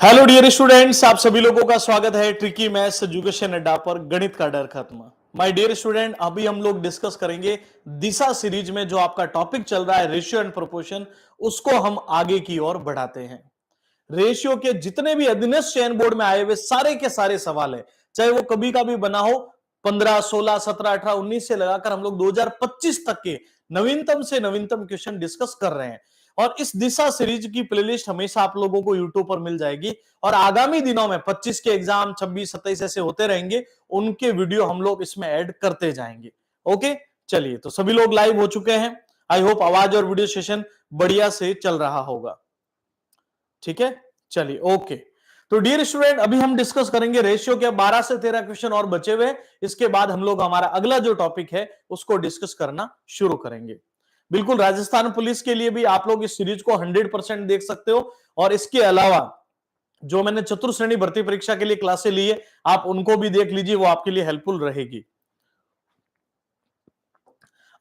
Hello dear students, आप सभी लोगों का स्वागत है ट्रिकी मैथ्स एजुकेशन अड्डा पर। गणित का डर खत्म। माय डियर स्टूडेंट, अभी हम लोग डिस्कस करेंगे दिशा सीरीज में जो आपका टॉपिक चल रहा है रेशियो एंड प्रोपोर्शन, उसको हम आगे की ओर बढ़ाते हैं। रेशियो के जितने भी अधीनस्थ चयन बोर्ड में आए हुए सारे के सारे सवाल है, चाहे वो कभी का भी बना हो, 15, 16, 17, 18, 19 से लगाकर हम लोग 2025 तक के नवीनतम से नवीनतम क्वेश्चन डिस्कस कर रहे हैं। और इस दिशा सीरीज की प्लेलिस्ट हमेशा आप लोगों को यूट्यूब पर मिल जाएगी। और आगामी दिनों में 25 के एग्जाम, 26, 27 ऐसे होते रहेंगे, उनके वीडियो हम लोग इसमें ऐड करते जाएंगे। ओके, चलिए, तो सभी लोग लाइव हो चुके हैं। आई होप आवाज और वीडियो सेशन बढ़िया से चल रहा होगा। ठीक है, चलिए, ओके। तो डियर स्टूडेंट, अभी हम डिस्कस करेंगे रेशियो के 12 से 13 क्वेश्चन और बचे हुए। इसके बाद हम लोग हमारा अगला जो टॉपिक है उसको डिस्कस करना शुरू करेंगे। बिल्कुल, राजस्थान पुलिस के लिए भी आप लोग इस सीरीज को 100% देख सकते हो। और इसके अलावा जो मैंने चतुर्श्रेणी भर्ती परीक्षा के लिए क्लासे ली है, आप उनको भी देख लीजिए, वो आपके लिए हेल्पफुल रहेगी।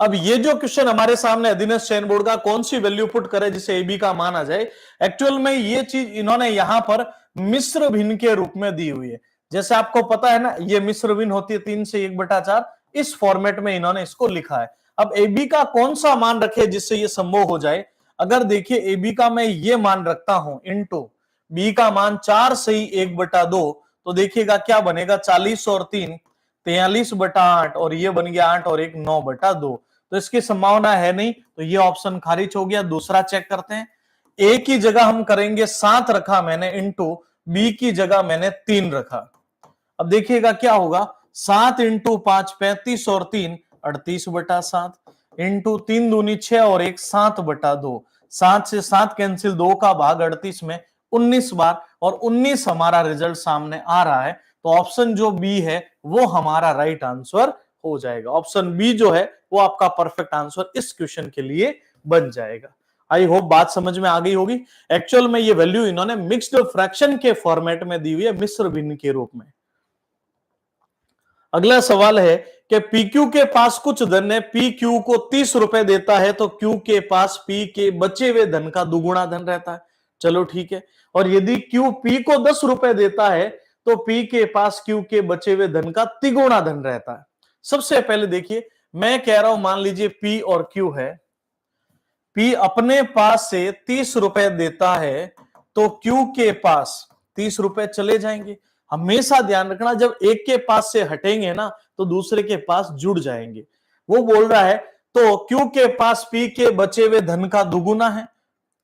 अब ये जो क्वेश्चन हमारे सामने अधीनस्थ चयन बोर्ड का, कौन सी वैल्यू पुट करे जिसे ए बी का मान आ जाए, एक्चुअल में ये चीज इन्होंने यहां पर मिश्र भिन्न के रूप में दी हुई है। जैसे आपको पता है ना, ये मिश्र भिन्न होती है 3 से 1/4, इस फॉर्मेट में इन्होंने इसको लिखा है। अब ए बी का कौन सा मान रखे जिससे ये संभव हो जाए। अगर देखिए ए बी का मैं ये मान रखता हूं इंटू बी का मान 4 से 1/2, तो देखिएगा क्या बनेगा, 40 और 3 43/8, और ये बन गया 8 और 1 9/2। तो इसकी संभावना है नहीं, तो ये ऑप्शन खारिज हो गया। दूसरा चेक करते हैं। ए की जगह हम करेंगे 7 रखा मैंने, इंटू बी की जगह मैंने 3 रखा। अब देखिएगा क्या होगा, 7 इंटू 5 35 और 3 38/7, इंटू 3 दूनी 6 और 1 7/2। 7 से 7 कैंसिल, 2 का भाग 38 में 19 बार, और 19 हमारा रिजल्ट सामने आ रहा है। तो ऑप्शन जो बी है वो हमारा राइट आंसर हो जाएगा। ऑप्शन बी जो है वो आपका परफेक्ट आंसर इस क्वेश्चन के लिए बन जाएगा। आई होप बात समझ में आ गई होगी। एक्चुअल में ये वैल्यू इन्होंने मिक्स्ड फ्रैक्शन के फॉर्मेट में दी हुई है, मिश्र भिन्न के रूप में। अगला सवाल है कि PQ के पास कुछ धन है, PQ को 30 रुपए देता है, तो Q के पास P के बचे हुए धन का दुगुना धन रहता है। चलो ठीक है। और यदि Q P को 10 रुपए देता है, तो P के पास Q के बचे हुए धन का तिगुना धन रहता है। सबसे पहले देखिए, मैं कह रहा हूं, मान लीजिए P और Q है। P अपने पास से 30 रुपए देता है, तो Q के पास 30 रुपए चले जाएंगे। हमेशा ध्यान रखना, जब एक के पास से हटेंगे ना, तो दूसरे के पास जुड़ जाएंगे। वो बोल रहा है तो Q के पास P के बचे हुए धन का दुगुना है।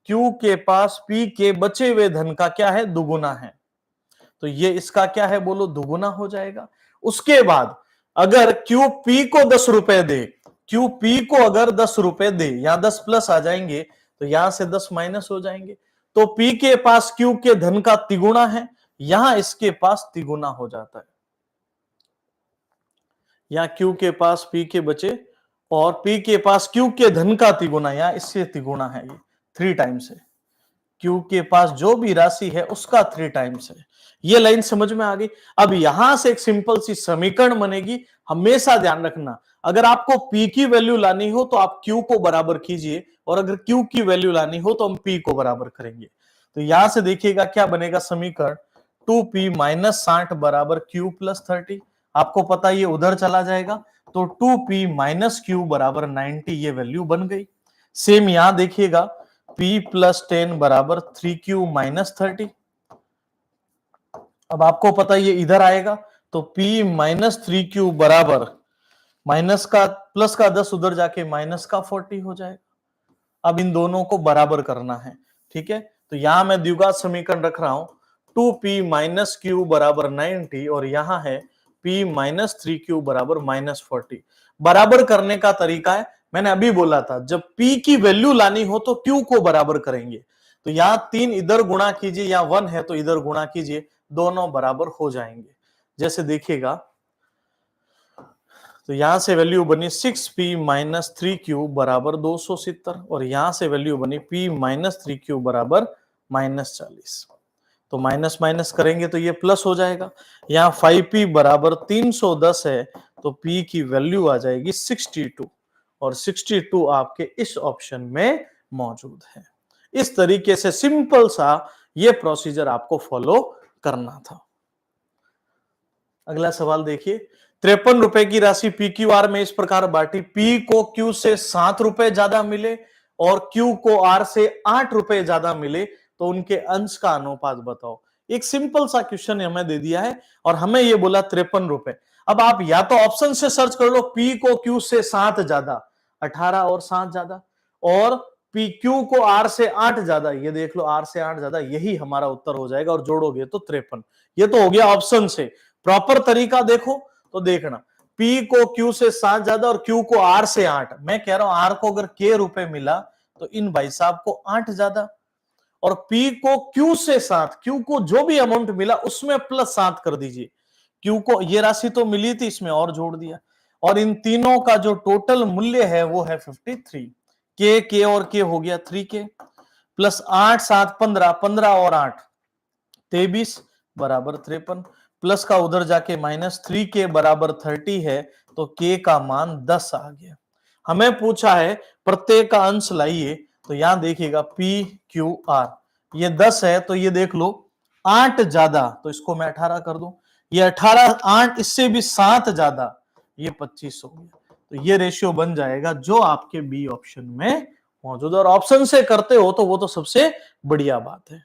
Q के पास P के बचे हुए धन का क्या है, दुगुना है। तो ये इसका क्या है, बोलो, दुगुना हो जाएगा। उसके बाद अगर Q P को 10 रुपए दे, Q P को अगर 10 रुपए दे, यहां 10 प्लस आ जाएंगे, तो यहां से 10 माइनस हो जाएंगे। तो P के पास Q के धन का तिगुना है, यहां इसके पास तिगुना हो जाता है। यहां Q के पास P के बचे, और P के पास Q के धन का तिगुना, यहां इससे तिगुना है, ये 3 टाइम्स है। Q के पास जो भी राशि है उसका 3 टाइम्स है। ये लाइन समझ में आ गई। अब यहां से एक सिंपल सी समीकरण बनेगी। हमेशा ध्यान रखना, अगर आपको P की वैल्यू लानी हो तो आप Q को बराबर कीजिए, और अगर Q की वैल्यू लानी हो तो हम P को बराबर करेंगे। तो यहां से देखिएगा क्या बनेगा समीकरण, 2P माइनस 60 बराबर Q प्लस 30। आपको पता ये उधर चला जाएगा, तो 2P माइनस Q बराबर 90, ये वैल्यू बन गई। सेम यहां देखिएगा, P प्लस 10 बराबर 3Q माइनस 30। अब आपको पता ये इधर आएगा, तो P माइनस 3Q बराबर माइनस का प्लस का 10 उधर जाके माइनस का 40 हो जाएगा। अब इन दोनों को बराबर करना है, ठीक है। तो यहां मैं द्विघात समीकरण रख रहा हूं, 2P माइनस Q बराबर 90, और यहां है P माइनस 3Q बराबर माइनस 40। बराबर करने का तरीका है, मैंने अभी बोला था, जब P की वैल्यू लानी हो तो Q को बराबर करेंगे। तो यहां 3 इधर गुणा कीजिए, या 1 है तो इधर गुणा कीजिए, दोनों बराबर हो जाएंगे। जैसे देखिएगा, तो यहां से वैल्यू बनी 6P माइनस 3Q बराबर 270, और यहां से वैल्यू बनी P माइनस 3Q बराबर माइनस 40। तो माइनस माइनस करेंगे तो ये प्लस हो जाएगा। यहाँ 5P बराबर 310 है, तो P की वैल्यू आ जाएगी 62, और 62 आपके इस ऑप्शन में मौजूद है। इस तरीके से सिंपल सा ये प्रोसीजर आपको फॉलो करना था। अगला सवाल देखिए, 53 रुपए की राशि PQR में इस प्रकार बांटी, P को Q से 7 रुपए ज्यादा मिले और Q को R से 8 रुपए ज्यादा मिले, तो उनके अंश का अनुपात बताओ। एक सिंपल सा क्वेश्चन हमें दे दिया है और हमें ये बोला 53 रुपए। अब आप या तो ऑप्शन से सर्च कर लो, P को Q से 7 ज्यादा, 18 और 7 ज्यादा, और PQ को R से 8 ज्यादा, ये देख लो R से 8 ज्यादा, यही हमारा उत्तर हो जाएगा और जोड़ोगे तो 53। ये तो हो गया ऑप्शन से। प्रॉपर तरीका देखो तो देखना, P को Q से 7 ज्यादा और Q को R से 8। मैं कह रहा हूं R को अगर K रुपए मिला तो इन भाई साहब को 8 ज्यादा, और P को Q से 7, Q को जो भी अमाउंट मिला उसमें प्लस 7 कर दीजिए। Q को ये राशि तो मिली थी, इसमें और जोड़ दिया, और इन तीनों का जो टोटल मूल्य है वो है 53। K और K हो गया 3K, प्लस 8 7 15, 15 और 8 23 बराबर 53, प्लस का उधर जाके -3K बराबर 30 है, तो K का मान 10 आ गया। हमें पूछा है प्रत्येक का अंश लाइए, तो यहां देखिएगा PQR ये 10 है, तो ये देख लो 8 ज्यादा, तो इसको मैं 18 कर दूं, ये 18 8 इससे भी 7 ज्यादा, ये 25 हो गया। तो ये रेशियो बन जाएगा जो आपके बी ऑप्शन में मौजूद है, और ऑप्शन से करते हो तो वो तो सबसे बढ़िया बात है।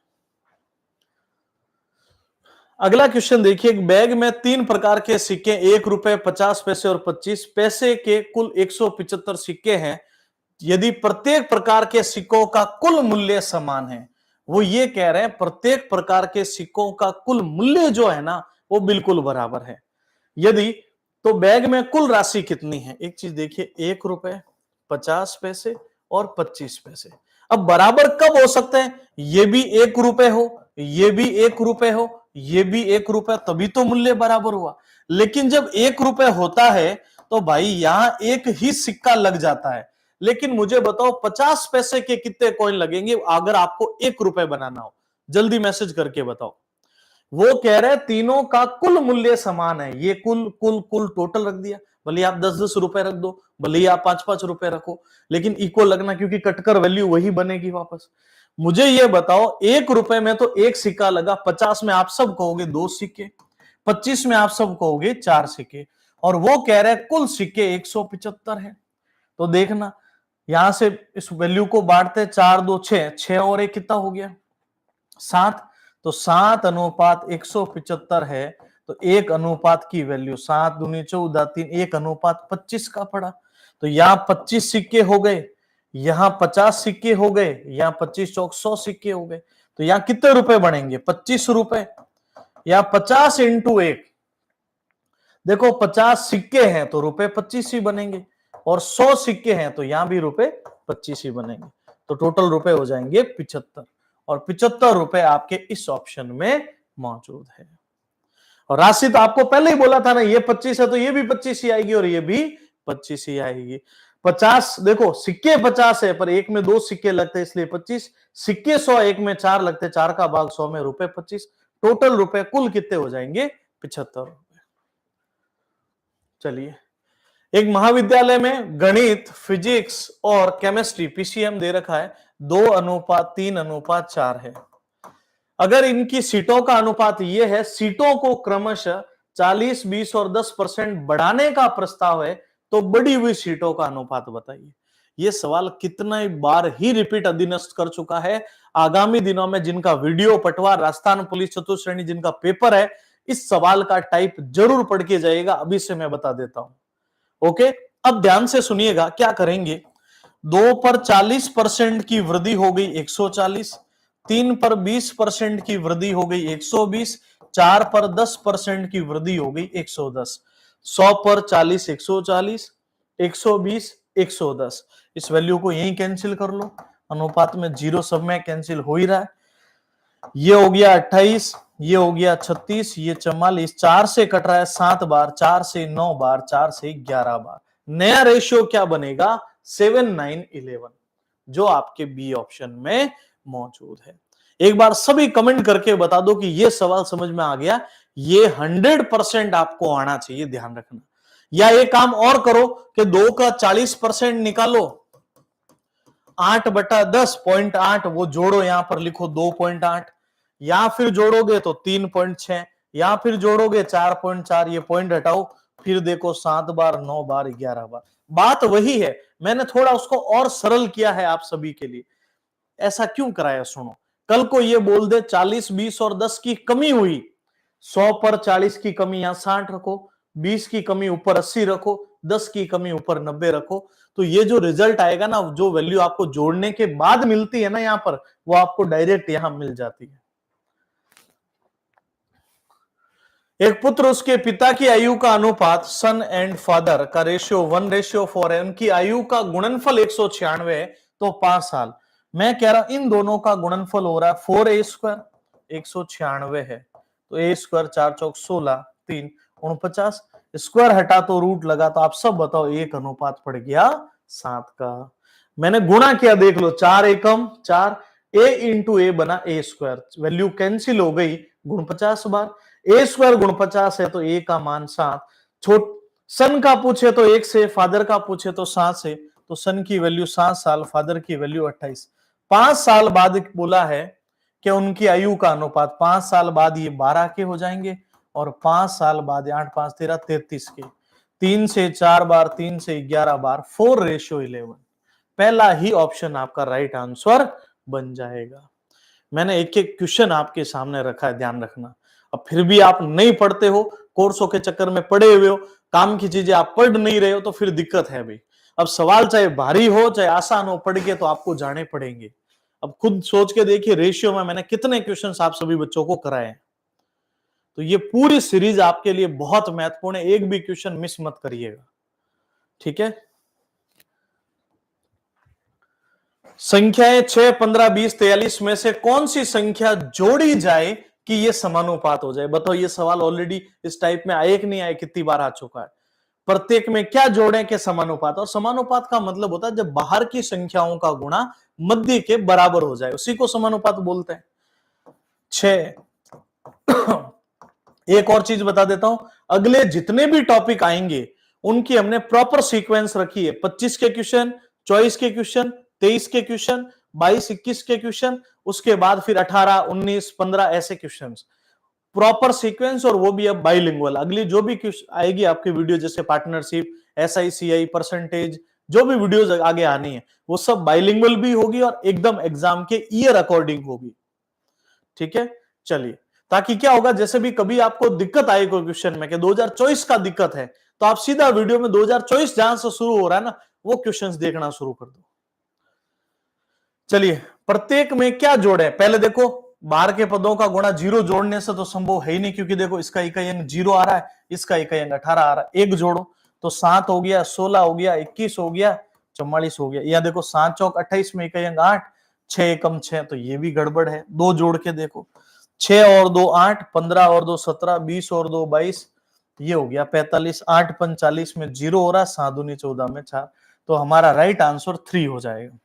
अगला क्वेश्चन देखिए, एक बैग में 3 प्रकार के सिक्के, 1 रुपए, 50 पैसे और 25 पैसे के कुल 175 सिक्के हैं। यदि प्रत्येक प्रकार के सिक्कों का कुल मूल्य समान है, वो ये कह रहे हैं प्रत्येक प्रकार के सिक्कों का कुल मूल्य जो है ना वो बिल्कुल बराबर है, यदि तो बैग में कुल राशि कितनी है। एक चीज देखिए, 1 रुपए, 50 पैसे और 25 पैसे। अब बराबर कब हो सकते हैं, ये भी 1 रुपए हो, ये भी 1 रुपए हो, ये भी 1 रुपए, तभी तो मूल्य बराबर हुआ। लेकिन जब 1 रुपए होता है तो भाई यहां एक ही सिक्का लग जाता है। लेकिन मुझे बताओ 50 पैसे के कितने कॉइन लगेंगे अगर आपको 1 रुपए बनाना हो, जल्दी मैसेज करके बताओ। वो कह रहे हैं तीनों का कुल मूल्य समान है, ये कुल कुल कुल टोटल रख दिया, भले आप 10-10 रुपए रख दो, भले आप 5-5 रुपए रखो, लेकिन इक्वल लगना, क्योंकि कटकर वैल्यू वही बनेगी वापस। मुझे ये बताओ 1 रुपए में तो 1 सिक्का लगा, 50 में आप सब कहोगे 2 सिक्के, 25 में आप सब कहोगे 4 सिक्के, और वो कह रहे हैं कुल सिक्के 175 है। तो देखना यहां से इस वैल्यू को बांटते, 4 2 6, 6 और 1 कितना हो गया 7, तो 7 अनुपात 175 है, तो 1 अनुपात की वैल्यू 7 दूनी 14 3, 1 अनुपात 25 का पड़ा। तो यहां 25 सिक्के हो गए, यहां 50 सिक्के हो गए, यहां 25 चौक 100 सिक्के हो गए, तो यहां कितने रुपए बनेंगे 25 रुपए, या 50 इंटू 1, देखो 50 सिक्के हैं तो रुपए 25 ही बनेंगे, और 100 सिक्के हैं तो यहां भी रुपए 25 ही बनेंगे, तो टोटल रुपए हो जाएंगे 75, और 75 रुपए आपके इस ऑप्शन में मौजूद है। और राशि तो आपको पहले ही बोला था ना, ये 25 है तो ये भी 25 ही आएगी और ये भी 25 ही आएगी। 50 देखो सिक्के 50 है पर एक में 2 सिक्के लगते हैं इसलिए 25, सिक्के 100 एक में 4 लगते, 4 का भाग 100 में रुपए 25, टोटल रुपए कुल कितने हो जाएंगे 75 रुपए। चलिए, एक महाविद्यालय में गणित, फिजिक्स और केमिस्ट्री PCM दे रखा है, 2:3:4 है। अगर इनकी सीटों का अनुपात ये है, सीटों को क्रमशः 40, 20 और 10% बढ़ाने का प्रस्ताव है, तो बढ़ी हुई सीटों का अनुपात बताइए। ये सवाल कितने बार ही रिपीट अधीनस्थ कर चुका है। आगामी दिनों में जिनका वीडियो पटवार, राजस्थान पुलिस चतुर्थ श्रेणी जिनका पेपर है, इस सवाल का टाइप जरूर पढ़ के जाइएगा, अभी से मैं बता देता हूं। ओके, अब ध्यान से सुनिएगा क्या करेंगे। 2 पर 40% की वृद्धि हो गई 140, 3 पर 20% की वृद्धि हो गई 120, 4 पर 10% की वृद्धि हो गई 110, 100 पर 40 140, 120 110। इस वैल्यू को यहीं कैंसिल कर लो, अनुपात में 0 सब में कैंसिल हो ही रहा है। ये हो गया 28, ये हो गया 36, ये 44, 4 से कट रहा है 7 बार, 4 से 9 बार, 4 से 11 बार। नया रेशियो क्या बनेगा 7 9 11, जो आपके बी ऑप्शन में मौजूद है। एक बार सभी कमेंट करके बता दो कि ये सवाल समझ में आ गया। ये 100% आपको आना चाहिए, ध्यान रखना। या एक काम और करो कि 2 का 40% निकालो, 8/10 0.8 वो जोड़ो, यहां पर लिखो 2.8, या फिर जोड़ोगे तो 3.6, या फिर जोड़ोगे 4.4, ये पॉइंट हटाओ, फिर देखो 7 बार, 9 बार, 11 बार। बात वही है, मैंने थोड़ा उसको और सरल किया है आप सभी के लिए। ऐसा क्यों कराया सुनो, कल को ये बोल दे 40, 20 और 10 की कमी हुई, 100 पर 40 की कमी यहां 60 रखो, 20 की कमी ऊपर 80 रखो, 10 की कमी ऊपर 90 रखो, तो ये जो रिजल्ट आएगा ना, जो वैल्यू आपको जोड़ने के बाद मिलती है ना यहां पर, वो आपको डायरेक्ट यहां मिल जाती है। एक पुत्र उसके पिता की आयु का अनुपात सन एंड फादर का रेशियो 1:4 है, उनकी आयु का गुणनफल 196 है, तो 5 साल। मैं कह रहा इन दोनों का गुणनफल हो रहा है 4a², 196 है, तो a² 4 चौक 16, 3 49, स्क्वायर हटा तो रूट लगा, तो आप सब बताओ एक अनुपात पड़ गया 7 का। मैंने गुणा किया, देख लो, 4 एकम 4, a इंटू ए बना a², वैल्यू कैंसिल हो गई, गुण 50 बार, a² गुण 50 है, तो a का मान 7। सन का पूछे तो 1 से, फादर का पूछे तो 7 से, तो सन की वैल्यू 7 साल, फादर की वैल्यू 28। 5 साल बाद बोला है कि उनकी आयु का अनुपात, 5 साल बाद ये 12 के हो जाएंगे, और 5 साल बाद 8 5 13 33 के, 3 से 4 बार, 3 से 11 बार, 4:11। पहला ही ऑप्शन आपका राइट आंसर बन जाएगा। मैंने एक एक क्वेश्चन आपके सामने रखा है, ध्यान रखना। अब फिर भी आप नहीं पढ़ते हो, कोर्सों के चक्कर में पड़े हुए हो, काम की चीजें आप पढ़ नहीं रहे हो, तो फिर दिक्कत है भाई। अब सवाल चाहे भारी हो चाहे आसान हो, पढ़ के तो आपको जाने पड़ेंगे। अब खुद सोच के देखिए, रेशियो में मैंने कितने क्वेश्चंस आप सभी बच्चों को कराए हैं। तो ये पूरी सीरीज आपके लिए बहुत महत्वपूर्ण है, एक भी क्वेश्चन मिस मत करिएगा, ठीक है। संख्याएं 6, 15, 20, 43 में से कौन सी संख्या जोड़ी जाए कि ये समानुपात हो जाए? बताओ, ये सवाल ऑलरेडी इस टाइप में आए कि नहीं आए, कितनी बार आ चुका है। प्रत्येक में क्या जोड़ें के समानुपात, और समानुपात का मतलब होता है जब बाहर की संख्याओं का गुणा मध्य के बराबर हो जाए, उसी को समानुपात बोलते हैं। 6 एक और चीज बता देता हूं, अगले जितने भी टॉपिक आएंगे उनकी हमने प्रॉपर सीक्वेंस रखी है। 25 के क्वेश्चन, 24 के क्वेश्चन, 23 के क्वेश्चन, 22, 21 के क्वेश्चन, उसके बाद फिर 18, 19, 15 ऐसे क्वेश्चंस, प्रॉपर सीक्वेंस, और वो भी अब बाइलिंगुअल। अगली जो भी आएगी आपकी वीडियो, जैसे पार्टनरशिप, SICI, परसेंटेज, जो भी वीडियोस आगे आनी है, वो सब बाइलिंगुअल भी होगी और एकदम एग्जाम के ईयर अकॉर्डिंग होगी, ठीक है। चलिए, ताकि क्या होगा, जैसे भी कभी आपको दिक्कत आए कोई क्वेश्चन में कि 2024 का दिक्कत है, तो आप सीधा वीडियो में 2024 जहां से शुरू हो रहा है ना, वो क्वेश्चंस देखना शुरू कर दो। चलिए, प्रत्येक में क्या जोड़े, पहले देखो, बाहर के पदों का गुणा 0 जोड़ने से तो संभव है ही नहीं, क्योंकि देखो इसका इकाई अंक 0 आ रहा है, इसका इकाई अंक 18 आ रहा है। एक जोड़ो तो 7 हो गया, 16 हो गया, 21 हो गया, 44 हो गया। या देखो 7 चौक 28 में इकाई अंक 8, 6 एकम 6, तो ये भी गड़बड़ है। 2 जोड़ के देखो, 6 और 2 8, 15 और 2 17, 20 और 2 22, ये हो गया 45, 8 45 में 0 हो रहा है, 7 दूनी 14 में 4, तो हमारा राइट आंसर 3 हो जाएगा।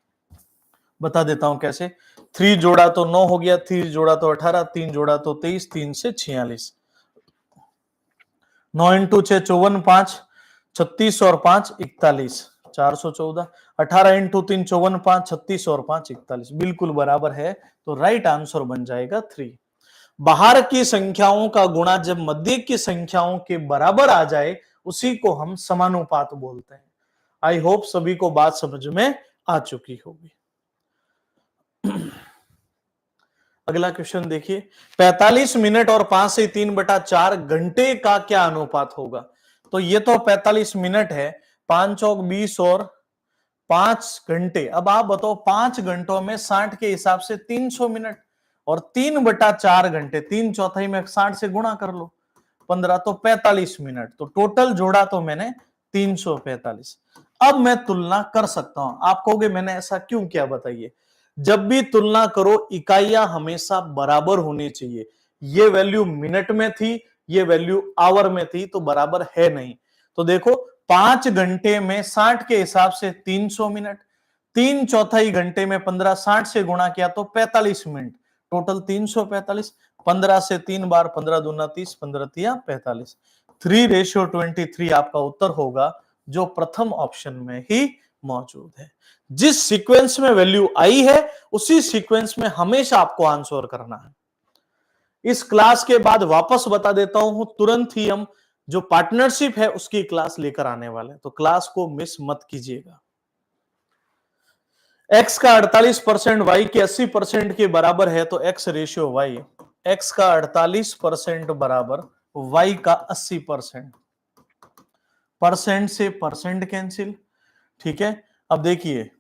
बता देता हूं कैसे। 3 जोड़ा तो 9 हो गया, 3 जोड़ा तो 18, 3 जोड़ा तो 23, 3 से 46, 9 इंटू 6 54, 5 36 और 5 41, 414, 18 इंटू 3 54, 5 36 और 5 41, बिल्कुल बराबर है, तो राइट आंसर बन जाएगा 3। बाहर की संख्याओं का गुणा जब मध्य की संख्याओं के बराबर आ जाए, उसी को हम समानुपात बोलते हैं। आई होप सभी को बात समझ में आ चुकी होगी। अगला क्वेश्चन देखिए, 45 मिनट और 5 से 3/4 घंटे का क्या अनुपात होगा? तो ये तो 45 मिनट है, 5 चौक 20 और 5 घंटे। अब आप बताओ, 5 घंटों में 60 के हिसाब से 300 मिनट, और 3/4 घंटे, 3/4 में 60 से गुणा कर लो, 15, तो 45 मिनट। तो टोटल जोड़ा तो मैंने 345। अब मैं तुलना कर सकता हूं। आप कहोगे मैंने ऐसा क्यों किया, बताइए। जब भी तुलना करो, इकाइयां हमेशा बराबर होनी चाहिए। ये वैल्यू मिनट में थी, ये वैल्यू आवर में थी, तो बराबर है नहीं। तो देखो, 5 घंटे में 60 के हिसाब से 300 मिनट, 3/4 घंटे में 15 60 से गुणा किया तो 45 मिनट, टोटल 345। 15 से 3 बार, 15 दूना 30, 15 तिया 45, 3:23 आपका उत्तर होगा, जो प्रथम ऑप्शन में ही मौजूद है। जिस सीक्वेंस में वैल्यू आई है, उसी सीक्वेंस में हमेशा आपको आंसर करना है। इस क्लास के बाद वापस बता देता हूं, तुरंत ही हम जो पार्टनरशिप है उसकी क्लास लेकर आने वाले हैं, तो क्लास को मिस मत कीजिएगा। x का 48% y के 80% के बराबर है, तो x रेशियो y, x का 48% बराबर y का 80%, परसेंट से परसेंट कैंसिल, ठीक है। अब देखिए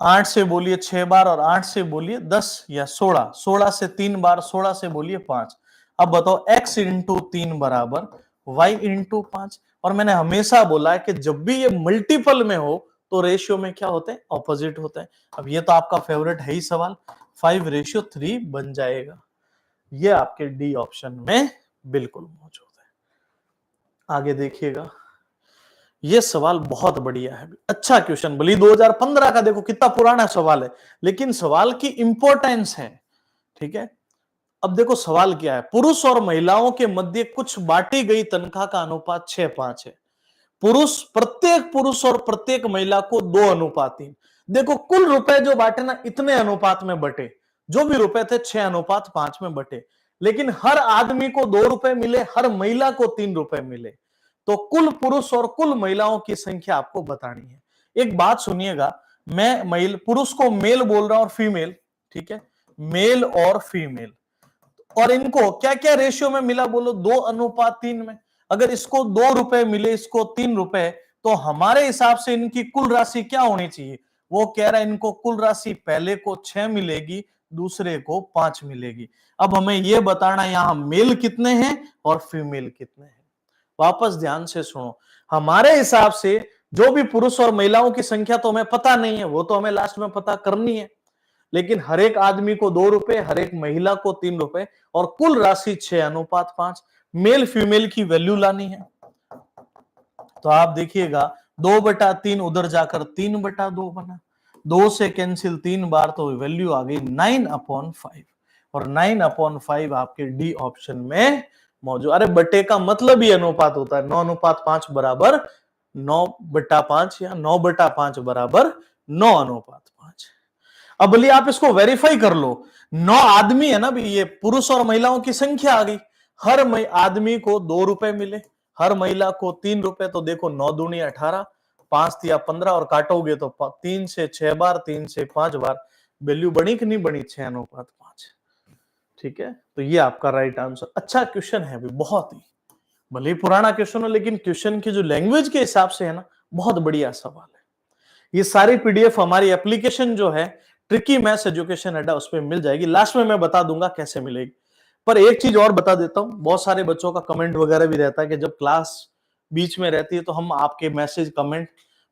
8 से बोलिए 6 बार और 8 से बोलिए 10 या 16, 16 से 3 बार, 16 से बोलिए 5। अब बताओ x इंटू 3 बराबर y इंटू 5। और मैंने हमेशा बोला है कि जब भी ये मल्टीपल में हो तो रेशियो में क्या होते हैं, ऑपोजिट होते हैं। अब ये तो आपका फेवरेट है ही सवाल, 5:3 बन जाएगा। ये आपके डी ऑप्शन में बिल्कुल मौजूद है। आगे देखिएगा, ये सवाल बहुत बढ़िया है, अच्छा क्वेश्चन, भले 2015 का, देखो कितना पुराना सवाल है, लेकिन सवाल की इंपॉर्टेंस है, ठीक है। अब देखो सवाल क्या है, पुरुष और महिलाओं के मध्य कुछ बांटी गई तनख्वाह का अनुपात 6:5 है। प्रत्येक पुरुष और प्रत्येक महिला को 2:3। देखो कुल रुपए जो बांटे ना, इतने अनुपात में बटे, जो भी रुपए थे 6:5 में बटे, लेकिन हर आदमी को 2 रुपए मिले, हर महिला को 3 रुपए मिले। तो कुल पुरुष और कुल महिलाओं की संख्या आपको बतानी है। एक बात सुनिएगा, मैं पुरुष को मेल बोल रहा हूं और फीमेल, ठीक है, मेल और फीमेल, और इनको क्या क्या रेशियो में मिला बोलो, 2:3 में। अगर इसको 2 रुपए मिले, इसको 3 रुपए, तो हमारे हिसाब से इनकी कुल राशि क्या होनी चाहिए, वो कह रहा है इनको कुल राशि पहले को 6 मिलेगी, दूसरे को 5 मिलेगी। अब हमें यह बताना यहां मेल कितने हैं और फीमेल कितने हैं। वापस ध्यान से सुनो, हमारे हिसाब से जो भी पुरुष और महिलाओं की संख्या तो हमें पता नहीं है, वो तो हमें लास्ट में पता करनी है, लेकिन हर एक आदमी को 2 रुपए, हर एक महिला को 3 रुपए, और कुल राशि 6:5। मेल फीमेल की वैल्यू लानी है, तो आप देखिएगा 2/3 उधर जाकर 3/2 बना, 2 से कैंसिल 3 बार, तो वैल्यू आ गई 9/5, और 9/5 आपके डी ऑप्शन में मौजूद। अरे बटे का मतलब ही अनुपात होता है, 9:5 बराबर 9/5 या 9/5 बराबर 9:5। अब बोलिए आप इसको वेरीफाई कर लो, 9 आदमी है ना भी, ये पुरुष और महिलाओं की संख्या आ गई, हर आदमी को 2 रुपए मिले, हर महिला को 3 रुपए, तो देखो 9 दूनी 18, 5 तिया 15, और काटोगे तो 3 से 6 बार, 3 से 5 बार, वैल्यू बनी कि नहीं बनी, 6:5, ठीक है। तो ये आपका राइट आंसर। अच्छा क्वेश्चन है भी, बहुत ही, भले ही पुराना क्वेश्चन हो, लेकिन क्वेश्चन की जो लैंग्वेज के हिसाब से है ना, बहुत बढ़िया सवाल है। ये सारी पीडीएफ हमारी एप्लीकेशन जो है ट्रिकी मैथ्स एजुकेशन अड्डा, उस पर मिल जाएगी, लास्ट में मैं बता दूंगा कैसे मिलेगी। पर एक चीज और बता देता हूं, बहुत सारे बच्चों का कमेंट वगैरह भी रहता है कि जब क्लास बीच में रहती है तो हम आपके मैसेज कमेंट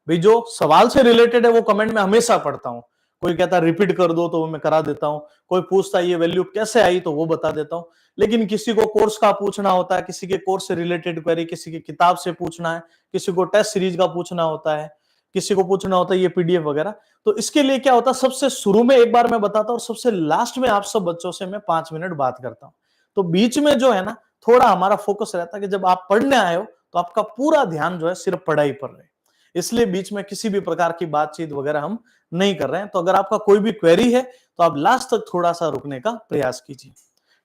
भी जो सवाल से रिलेटेड है वो कमेंट में हमेशा पढ़ता हूं। कोई कहता है रिपीट कर दो, तो वो मैं करा देता हूं, कोई पूछता है ये वैल्यू कैसे आई, तो वो बता देता हूं। लेकिन किसी को कोर्स का पूछना होता है, किसी के कोर्स से रिलेटेड क्वेरी, किसी की किताब से पूछना है, किसी को टेस्ट सीरीज का पूछना होता है, किसी को पूछना होता है ये पीडीएफ वगैरह, तो इसके लिए क्या होता है, सबसे शुरू में एक बार मैं बताता हूं और सबसे लास्ट में आप सब बच्चों से मैं 5 मिनट बात करता हूं। तो बीच में जो है ना, थोड़ा हमारा फोकस रहता है कि जब आप पढ़ने आए हो तो आपका पूरा ध्यान जो है सिर्फ पढ़ाई पर रहे, इसलिए बीच में किसी भी प्रकार की बातचीत वगैरह हम नहीं कर रहे हैं। तो अगर आपका कोई भी क्वेरी है तो आप लास्ट तक थोड़ा सा रुकने का प्रयास कीजिए,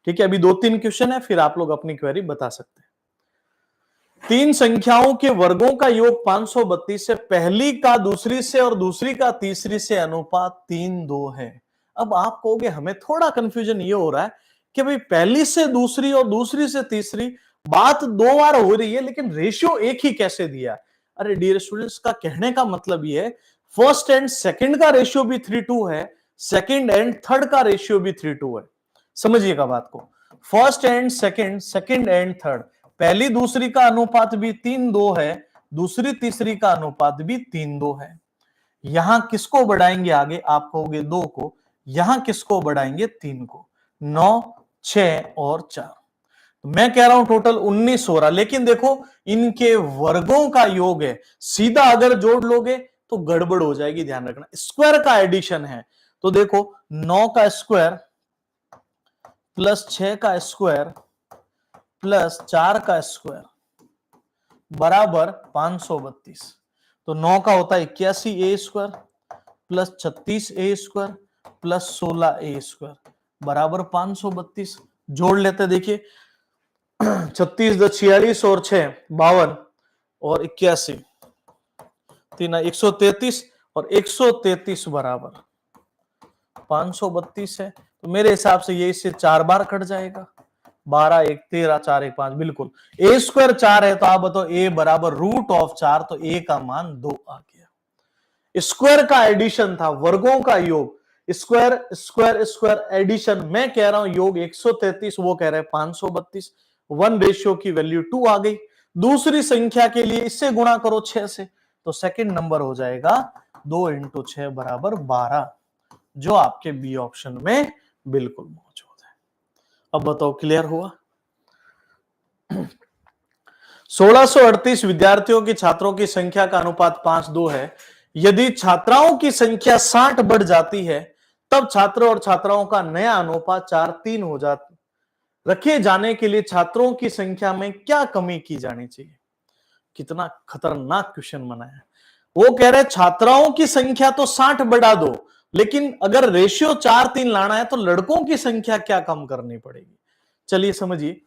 ठीक है। अभी 2-3 क्वेश्चन है, फिर आप लोग अपनी क्वेरी बता सकते हैं। 3 संख्याओं के वर्गों का योग 532 से पहली का दूसरी से और दूसरी का तीसरी से अनुपात 3:2 है। अब आप कहोगे हमें थोड़ा कंफ्यूजन ये हो रहा है कि भाई पहली से दूसरी और दूसरी से तीसरी बात 2 बार हो रही है, लेकिन रेशियो एक ही कैसे दिया। अरे डियर स्टूडेंट्स, का कहने का मतलब ये है, फर्स्ट एंड सेकंड का रेशियो भी 3:2 है, सेकंड एंड थर्ड का रेशियो भी 3:2 है। समझिएगा बात को, first and second, second and third, पहली दूसरी का अनुपात भी 3:2 है, दूसरी तीसरी का अनुपात भी 3:2 है। यहां किसको बढ़ाएंगे आगे, आप कहोगे 2 को, यहां किसको बढ़ाएंगे 3 को, 9, 6 और 4। मैं कह रहा हूं टोटल 19 हो रहा, लेकिन देखो इनके वर्गों का योग है, सीधा अगर जोड़ लोगे तो गड़बड़ हो जाएगी, ध्यान रखना। स्क्वायर का एडिशन है, तो देखो 9 का स्क्वायर प्लस 6 का स्क्वायर प्लस 4 का स्क्वायर बराबर 532। तो 9 का होता है 81 square plus 36 square plus 16 square बराबर 532। जोड़ लेते, देखिए 36 × 46 और 6 52 और 81 3 133 और 133 बराबर 532 है। तो मेरे हिसाब से ये इससे 4 बार कट जाएगा। 12 1 13 4 1 5 बिल्कुल। ए स्क्वायर 4 है तो आप बताओ ए बराबर √4, तो ए का मान 2 आ गया। स्क्वायर का एडिशन था, वर्गों का योग, स्क्वायर स्क्वायर स्क्वायर एडिशन। मैं कह रहा हूं योग 133, वो कह रहे हैं 532। 1 रेशियो की वैल्यू 2 आ गई। दूसरी संख्या के लिए इससे गुणा करो 6 से, तो सेकंड नंबर हो जाएगा 2 × 6 बराबर 12, जो आपके बी ऑप्शन में बिल्कुल मौजूद है। अब बताओ क्लियर हुआ? 1638 विद्यार्थियों की छात्रों की संख्या का अनुपात 5:2 है। यदि छात्राओं की संख्या 60 बढ़ जाती है तब छात्रों और छात्राओं का नया अनुपात 4:3 हो जाता। रखे जाने के लिए छात्रों की संख्या में क्या कमी की जानी चाहिए? कितना खतरनाक क्वेश्चन बना है। वो कह रहे छात्राओं की संख्या तो 60 बढ़ा दो, लेकिन अगर रेशियो 4:3 लाना है तो लड़कों की संख्या क्या कम करनी पड़ेगी? चलिए समझिए।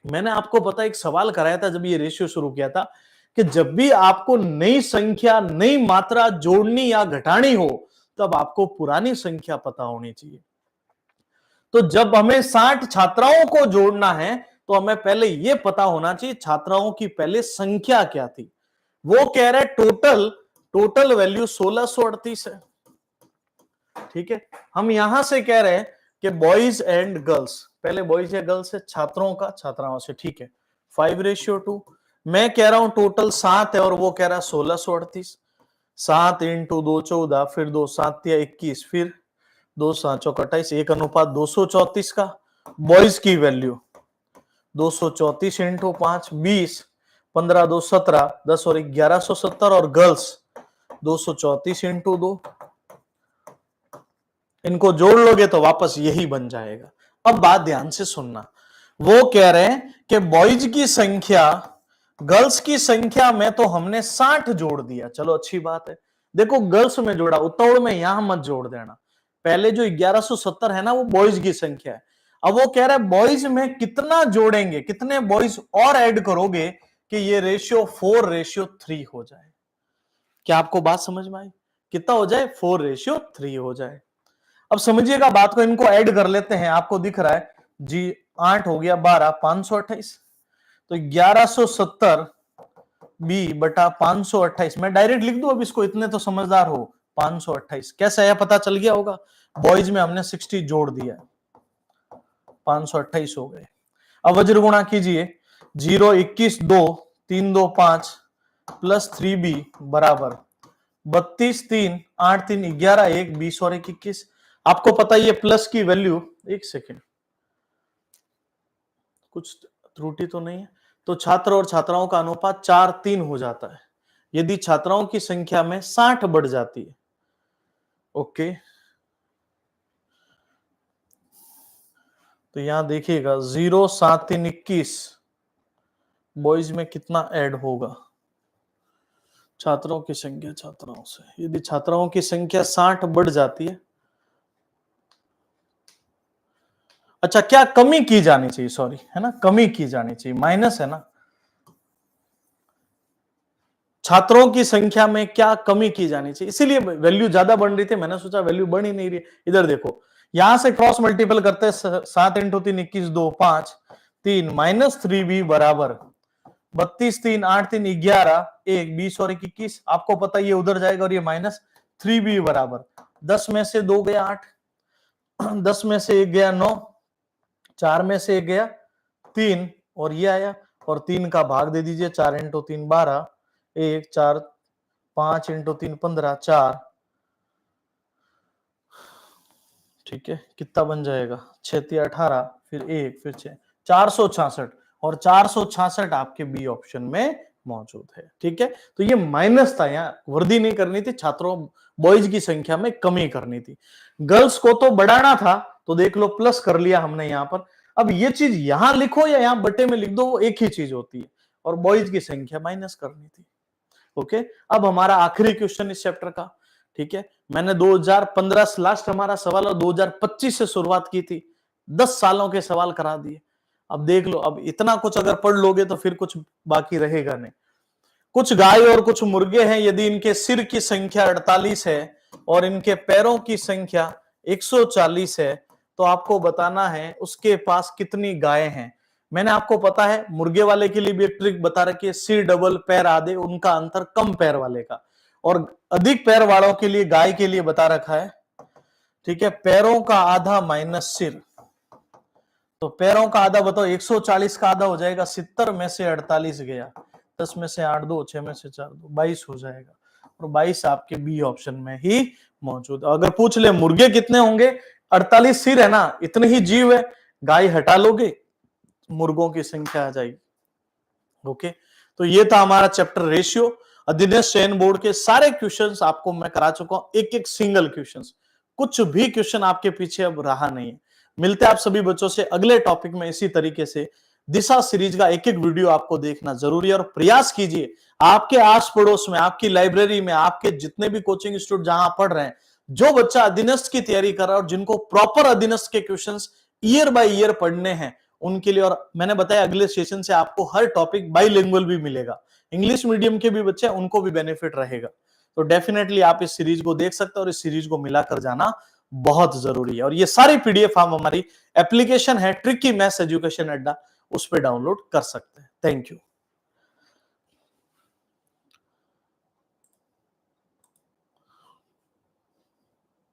मैंने आपको पता एक सवाल कराया था जब ये रेशियो शुरू किया था कि जब भी आपको नई संख्या, नई मात्रा जोड़नी या घटानी हो तब आपको पुरानी संख्या पता होनी चाहिए। तो जब हमें 60 छात्राओं को जोड़ना है तो हमें पहले यह पता होना चाहिए छात्राओं की पहले संख्या क्या थी। वो कह रहे टोटल वैल्यू 1638 है। ठीक है, हम यहां से कह रहे हैं कि बॉयज एंड गर्ल्स, पहले बॉयज या गर्ल्स है, छात्रों का छात्राओं से। ठीक है, 5:2। मैं कह रहा हूं टोटल 7 है और वो कह रहा है 1638। 7 × 2 14, फिर 2 7 या 21, फिर 2 7 चौक 28, 1:234 का। बॉयज की वैल्यू 234 × 5 20, 15 2 17, 10 और 1170, और गर्ल्स 234 × 2। इनको जोड़ लोगे तो वापस यही बन जाएगा। अब बात ध्यान से सुनना, वो कह रहे हैं कि बॉयज की संख्या गर्ल्स की संख्या में तो हमने 60 जोड़ दिया, चलो अच्छी बात है। देखो गर्ल्स में जोड़ा, उतावड़ में यहां मत जोड़ देना। पहले जो 1170 है ना वो बॉयज की संख्या है। अब वो कह रहा है बॉयज में कितना जोड़ेंगे, कितने बॉयज और ऐड करोगे कि ये रेशियो 4:3 हो जाए। क्या आपको बात समझ में आई? कितना हो जाए? 4:3 हो जाए। अब समझिएगा बात को, इनको ऐड कर लेते हैं। आपको दिख रहा है जी, 8 हो गया 12, 528, तो 1170 बी बटा 528। मैं डायरेक्ट लिख दूं अब इसको, इतने तो समझदार हो। 528 कैसे आया पता चल गया होगा। बॉयज में हमने 60 जोड़ दिया, 528 हो गए। अब वज्र गुणा कीजिए, 0 21 2 3 2 5 प्लस 3b बराबर 32 3 8 3 11 1 20 और 1 21। आपको पता है ये प्लस की वैल्यू, एक सेकेंड कुछ त्रुटि तो नहीं है, तो छात्र और छात्राओं का अनुपात 4:3 हो जाता है यदि छात्राओं की संख्या में 60 बढ़ जाती है। ओके, तो यहां देखिएगा 0 7 3 21 बॉयज में कितना ऐड होगा छात्रों की संख्या छात्राओं से। यदि छात्राओं की संख्या 60 बढ़ जाती है, अच्छा क्या कमी की जानी चाहिए, सॉरी है ना, कमी की जानी चाहिए, माइनस है ना। छात्रों की संख्या में क्या कमी की जानी चाहिए, इसीलिए वैल्यू ज्यादा बढ़ रही थी। मैंने सोचा वैल्यू बढ़ ही नहीं रही। इधर देखो, यहां से क्रॉस मल्टीपल करते हैं, 7 × 3 21 2 5 3 माइनस 3b बराबर 32 3 8 3 11 1 20 और 1 21। आपको पता ये उधर जाएगा और ये माइनस 3b बराबर 10 में से 2 गया 8, 10 में से 1 गया 9, 4 में से 1 गया 3 और ये आया, और 3 का भाग दे दीजिए, 4 × 3 12, 1 4 5 × 3 15 4। ठीक है, कितना बन जाएगा, 6 3 18, फिर 1 फिर 6, 466, और 466 आपके बी ऑप्शन में मौजूद है। ठीक है, तो ये माइनस था, यहाँ वृद्धि नहीं करनी थी, छात्रों बॉयज की संख्या में कमी करनी थी। गर्ल्स को तो बढ़ाना था, तो देख लो प्लस कर लिया हमने यहाँ पर। अब ये चीज यहां लिखो या यहाँ बट्टे में लिख दो, वो एक ही चीज होती है, और बॉयज की संख्या माइनस करनी थी। ओके, अब हमारा आखिरी क्वेश्चन इस चैप्टर का, ठीक है, मैंने 2015 से लास्ट हमारा सवाल और 2025 से शुरुआत की थी, 10 सालों के सवाल करा दिए। अब देख लो, अब इतना कुछ अगर पढ़ लोगे तो फिर कुछ बाकी रहेगा नहीं। कुछ गाय और कुछ मुर्गे हैं, यदि इनके सिर की संख्या 48 है और इनके पैरों की संख्या 140 है, तो आपको बताना है उसके पास कितनी गायें हैं। मैंने आपको पता है मुर्गे वाले के लिए भी एक ट्रिक बता रखी है, सिर डबल पैर आधे, उनका अंतर कम पैर वाले का, और अधिक पैर वालों के लिए गाय के लिए बता रखा है, ठीक है, पैरों का आधा माइनस सिर। तो पैरों का आधा बताओ, 140 का आधा हो जाएगा 70 में से 48 गया, 10 में से 8 2, 6 में से 4 2, 22 हो जाएगा, और 22 आपके बी ऑप्शन में ही मौजूद। अगर पूछ ले मुर्गे कितने होंगे, 48 सिर है ना, इतने ही जीव है, गाय हटा लोगे मुर्गों की संख्या आ जाएगी। ओके, तो ये था हमारा चैप्टर रेशियो। अधीनस्थ चयन बोर्ड के सारे क्वेश्चंस आपको मैं करा चुका हूं, एक एक सिंगल क्वेश्चंस, कुछ भी क्वेश्चन आपके पीछे अब रहा नहीं है। मिलते हैं आप सभी बच्चों से अगले टॉपिक में इसी तरीके से। दिशा सीरीज का एक एक वीडियो आपको देखना जरूरी है, और प्रयास कीजिए आपके आस पड़ोस में, आपकी लाइब्रेरी में, आपके जितने भी कोचिंग इंस्टीट्यूट जहां पढ़ रहे हैं, जो बच्चा अधीनस्थ की तैयारी कर रहा है और जिनको प्रॉपर अधीनस्थ के क्वेश्चंस ईयर बाय ईयर पढ़ने हैं, उनके लिए। और मैंने बताया अगले सेशन से आपको हर टॉपिक बाइलिंगुअल भी मिलेगा, इंग्लिश मीडियम के भी बच्चे उनको भी बेनिफिट रहेगा। तो डेफिनेटली आप इस सीरीज को देख सकते हैं, और इस सीरीज को मिलाकर जाना बहुत जरूरी है। और ये सारी पीडीएफ हम हमारी एप्लीकेशन है ट्रिकी मैथ्स एजुकेशन अड्डा, उस पर डाउनलोड कर सकते हैं। Thank you.